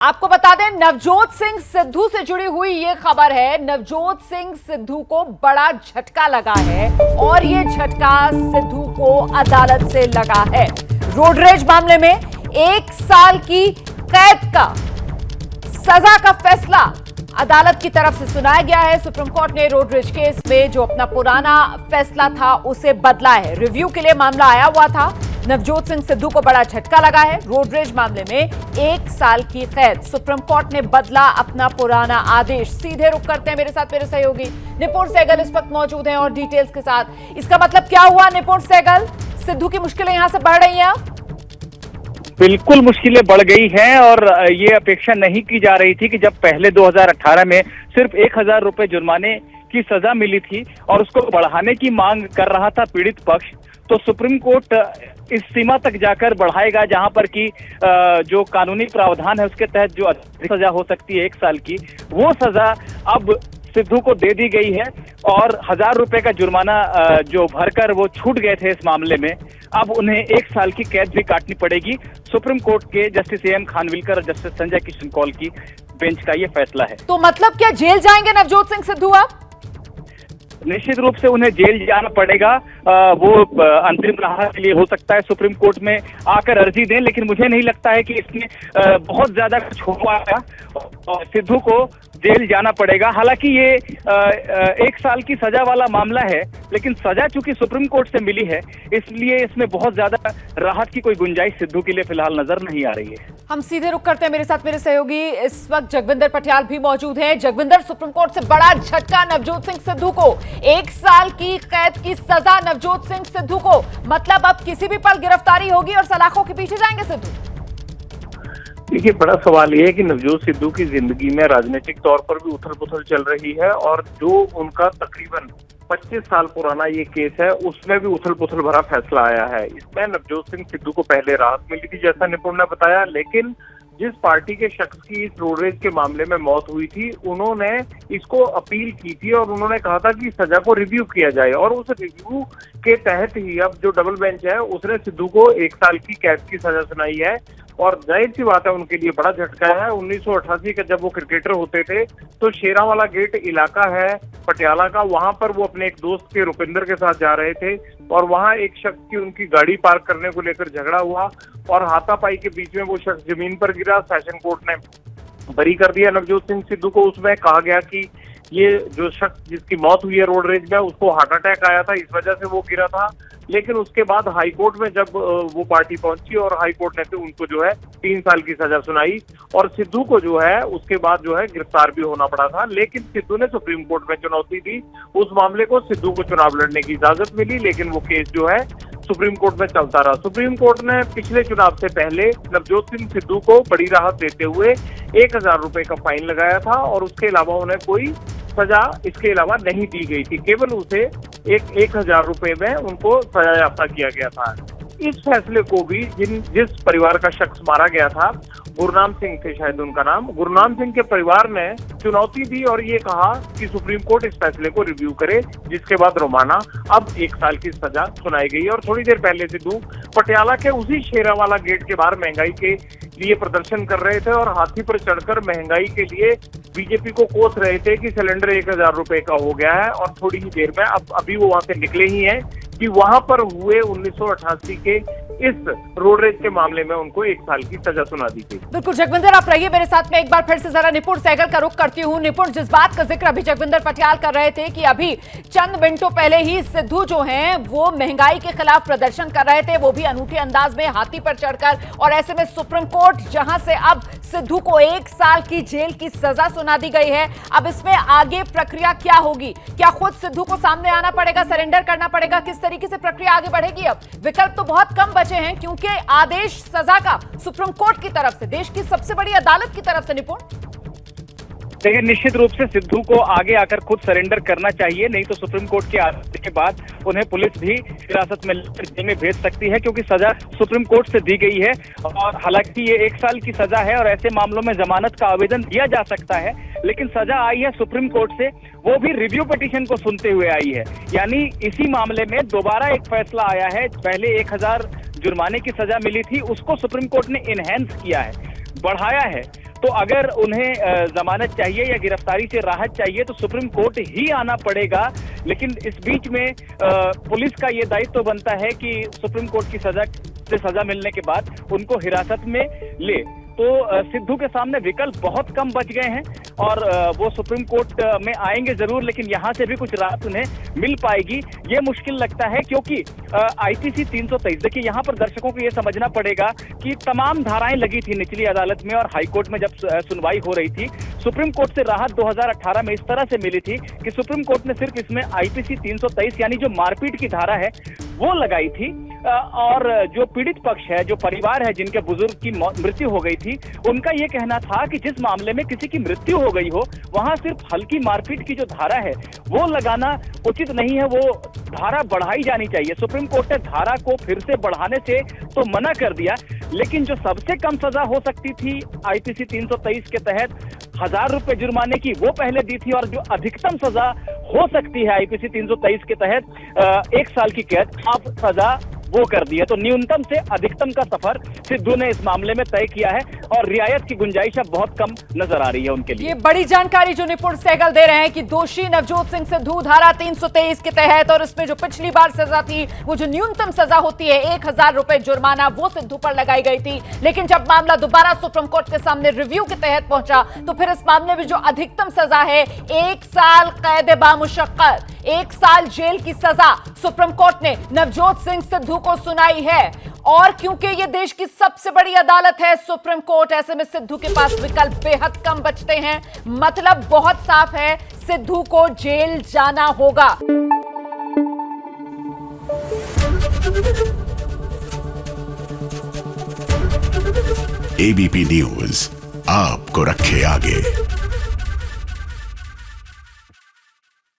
आपको बता दें, नवजोत सिंह सिद्धू से जुड़ी हुई ये खबर है। नवजोत सिंह सिद्धू को बड़ा झटका लगा है और ये झटका सिद्धू को अदालत से लगा है। रोड रेज मामले में 1 साल की कैद का सजा का फैसला अदालत की तरफ से सुनाया गया है। सुप्रीम कोर्ट ने रोड रेज केस में जो अपना पुराना फैसला था उसे बदला है। रिव्यू के लिए मामला आया हुआ था। नवजोत सिंह सिद्धू को बड़ा झटका लगा है। रोड रेज मामले में 1 साल की कैद। सुप्रीम कोर्ट ने बदला अपना पुराना आदेश। सीधे रुख करते हैं मेरे साथ मेरे सहयोगी निपुण सहगल इस वक्त मौजूद हैं और डिटेल्स के साथ। इसका मतलब क्या हुआ निपुण सहगल? सिद्धू की मुश्किलें यहां से बढ़ रही हैं? बिल्कुल मुश्किलें बढ़ गई हैं और ये अपेक्षा नहीं की जा रही थी कि जब पहले 2018 में सिर्फ 1000 रुपए जुर्माने की सजा मिली थी और उसको बढ़ाने की मांग कर रहा था पीड़ित पक्ष, तो सुप्रीम कोर्ट इस सीमा तक जाकर बढ़ाएगा जहां पर कि जो कानूनी प्रावधान है उसके तहत जो अधिक सजा हो सकती है 1 साल की, वो सजा अब सिद्धू को दे दी गई है और 1000 रुपए का जुर्माना जो भरकर वो छूट गए थे इस मामले में, अब उन्हें 1 साल की कैद भी काटनी पड़ेगी। सुप्रीम कोर्ट के जस्टिस AM खानविलकर और जस्टिस संजय किशन कौल की बेंच का ये फैसला है। तो मतलब क्या जेल जाएंगे नवजोत सिंह सिद्धू? अब निश्चित रूप से उन्हें जेल जाना पड़ेगा। वो अंतरिम राहत के लिए हो सकता है सुप्रीम कोर्ट में आकर अर्जी दें, लेकिन मुझे नहीं लगता है कि इसमें बहुत ज्यादा कुछ हो पाएगा और सिद्धू को जेल जाना पड़ेगा। हालांकि ये 1 साल की सजा वाला मामला है, लेकिन सजा चूंकि सुप्रीम कोर्ट से मिली है इसलिए इसमें बहुत ज्यादा राहत की कोई गुंजाइश सिद्धू के लिए फिलहाल नजर नहीं आ रही है। हम सीधे रुख करते हैं मेरे साथ मेरे सहयोगी इस वक्त जगविंदर पटियाल भी मौजूद हैं। जगविंदर, सुप्रीम कोर्ट से बड़ा झटका नवजोत सिंह सिद्धू को। 1 साल की कैद की सजा नवजोत सिंह सिद्धू को। मतलब अब किसी भी पल गिरफ्तारी होगी और सलाखों के पीछे जाएंगे सिद्धू। देखिए, बड़ा सवाल ये है कि नवजोत सिद्धू की जिंदगी में राजनीतिक तौर पर भी उथल पुथल चल रही है और जो उनका तकरीबन 25 साल पुराना ये केस है उसमें भी उथल पुथल भरा फैसला आया है। इसमें नवजोत सिंह सिद्धू को पहले राहत मिली थी जैसा निपुण ने बताया, लेकिन जिस पार्टी के शख्स की इस रोड रेज के मामले में मौत हुई थी उन्होंने इसको अपील की थी और उन्होंने कहा था कि सजा को रिव्यू किया जाए और उस रिव्यू के तहत ही अब जो डबल बेंच है उसने सिद्धू को 1 साल की कैद की सजा सुनाई है। और जाहिर सी बात है उनके लिए बड़ा झटका है। 1988 का जब वो क्रिकेटर होते थे तो शेरावाला गेट इलाका है पटियाला का, वहां पर वो अपने एक दोस्त के रुपिंदर के साथ जा रहे थे और वहां एक शख्स की उनकी गाड़ी पार्क करने को लेकर झगड़ा हुआ और हाथापाई के बीच में वो शख्स जमीन पर गिरा। सेशन कोर्ट ने बरी कर दिया नवजोत सिंह सिद्धू को। उसमें कहा गया कि ये जो शख्स जिसकी मौत हुई है रोड रेज में उसको हार्ट अटैक आया था, इस वजह से वो गिरा था। लेकिन उसके बाद हाई कोर्ट में जब वो पार्टी पहुंची और हाई कोर्ट ने फिर उनको जो है 3 साल की सजा सुनाई और सिद्धू को जो है उसके बाद जो है गिरफ्तार भी होना पड़ा था। लेकिन सिद्धू ने सुप्रीम कोर्ट में चुनौती दी उस मामले को, सिद्धू को चुनाव लड़ने की इजाजत मिली, लेकिन वो केस जो है सुप्रीम कोर्ट में चलता रहा। सुप्रीम कोर्ट ने पिछले चुनाव से पहले नवजोत सिंह सिद्धू को बड़ी राहत देते हुए 1000 रुपए का फाइन लगाया था और उसके अलावा उन्हें कोई सजा इसके अलावा नहीं दी गई थी, केवल उसे 1000 रुपए में उनको सजा याफ्ता किया गया था। इस फैसले को भी जिस परिवार का शख्स मारा गया था, गुरनाम सिंह थे शायद उनका नाम, गुरनाम सिंह के परिवार ने चुनौती दी और ये कहा कि सुप्रीम कोर्ट इस फैसले को रिव्यू करे, जिसके बाद रोमाना अब 1 साल की सजा सुनाई गई। और थोड़ी देर पहले सिद्धू पटियाला के उसी शेरावाला गेट के बाहर महंगाई के लिए प्रदर्शन कर रहे थे और हाथी पर चढ़कर महंगाई के लिए बीजेपी को कोस रहे थे कि सिलेंडर 1000 रुपए का हो गया है। और थोड़ी ही देर में अभी वो वहां से निकले ही हैं कि वहां पर हुए 1988 के इस रोड रेज के मामले में उनको 1 साल की सजा सुना दी गई। बिल्कुल जगविंदर, आप रहिए मेरे साथ में। एक बार फिर से जरा निपुण सहगल का रुख करती हूँ। निपुण, जिस बात का जिक्र अभी जगविंदर पटियाल कर रहे थे कि अभी चंद मिनटों पहले ही सिद्धू जो हैं वो महंगाई के खिलाफ प्रदर्शन कर रहे थे, वो भी अनूठे अंदाज में हाथी पर चढ़कर, और ऐसे में सुप्रीम कोर्ट जहां से अब सिद्धू को 1 साल की जेल की सजा सुना दी गई है, अब इसमें आगे प्रक्रिया क्या होगी? क्या खुद सिद्धू को सामने आना पड़ेगा, सरेंडर करना पड़ेगा? किस तरीके से प्रक्रिया आगे बढ़ेगी? अब विकल्प तो बहुत कम बचे हैं क्योंकि आदेश सजा का सुप्रीम कोर्ट की तरफ से, देश की सबसे बड़ी अदालत की तरफ से। निपुण, देखिए, निश्चित रूप से सिद्धू को आगे आकर खुद सरेंडर करना चाहिए, नहीं तो सुप्रीम कोर्ट के आदेश के बाद उन्हें पुलिस भी हिरासत में लेकर जेल में भेज सकती है, क्योंकि सजा सुप्रीम कोर्ट से दी गई है। और हालांकि ये 1 साल की सजा है और ऐसे मामलों में जमानत का आवेदन दिया जा सकता है, लेकिन सजा आई है सुप्रीम कोर्ट से, वो भी रिव्यू पिटीशन को सुनते हुए आई है। यानी इसी मामले में दोबारा एक फैसला आया है। पहले 1000 जुर्माने की सजा मिली थी, उसको सुप्रीम कोर्ट ने इनहेंस किया है, बढ़ाया है। तो अगर उन्हें जमानत चाहिए या गिरफ्तारी से राहत चाहिए तो सुप्रीम कोर्ट ही आना पड़ेगा। लेकिन इस बीच में पुलिस का ये दायित्व बनता है कि सुप्रीम कोर्ट की सजा मिलने के बाद उनको हिरासत में ले। तो सिद्धू के सामने विकल्प बहुत कम बच गए हैं और वो सुप्रीम कोर्ट में आएंगे जरूर, लेकिन यहाँ से भी कुछ राहत उन्हें मिल पाएगी ये मुश्किल लगता है, क्योंकि आईपीसी 323, देखिए यहाँ पर दर्शकों को ये समझना पड़ेगा कि तमाम धाराएं लगी थी निचली अदालत में और हाईकोर्ट में जब सुनवाई हो रही थी। सुप्रीम कोर्ट से राहत 2018 में इस तरह से मिली थी कि सुप्रीम कोर्ट ने सिर्फ इसमें आईपीसी 323 यानी जो मारपीट की धारा है वो लगाई थी, और जो पीड़ित पक्ष है, जो परिवार है जिनके बुजुर्ग की मृत्यु हो गई थी, उनका ये कहना था कि जिस मामले में किसी की मृत्यु हो गई हो वहां सिर्फ हल्की मारपीट की जो धारा है वो लगाना उचित नहीं है, वो धारा बढ़ाई जानी चाहिए। सुप्रीम कोर्ट ने धारा को फिर से बढ़ाने से तो मना कर दिया, लेकिन जो सबसे कम सजा हो सकती थी आईपीसी 323 के तहत 1000 रुपए जुर्माने की, वो पहले दी थी, और जो अधिकतम सजा हो सकती है आईपीसी 323 के तहत 1 साल की कैद, अब सजा वो कर दी है। तो न्यूनतम से अधिकतम का सफर सिद्धू ने इस मामले में तय किया है और रियायत की गुंजाइश अब बहुत कम नजर आ रही है उनके लिए। ये बड़ी जानकारी जो निपुण सहगल दे रहे हैं कि दोषी नवजोत सिंह सिद्धू धारा 323 के तहत, और इसमें जो पिछली बार सजा थी वो जो न्यूनतम सजा होती है 1000 रुपए जुर्माना, वो सिद्धू पर लगाई गई थी। लेकिन जब मामला दोबारा सुप्रीम कोर्ट के सामने रिव्यू के तहत पहुंचा तो फिर इस मामले में जो अधिकतम सजा है 1 साल कैद बामुशक्कत, 1 साल जेल की सजा सुप्रीम कोर्ट ने नवजोत सिंह सिद्धू को सुनाई है। और क्योंकि ये देश की सबसे बड़ी अदालत है सुप्रीम कोर्ट, ऐसे में सिद्धू के पास विकल्प बेहद कम बचते हैं। मतलब बहुत साफ है, सिद्धू को जेल जाना होगा। एबीपी न्यूज आपको रखे आगे।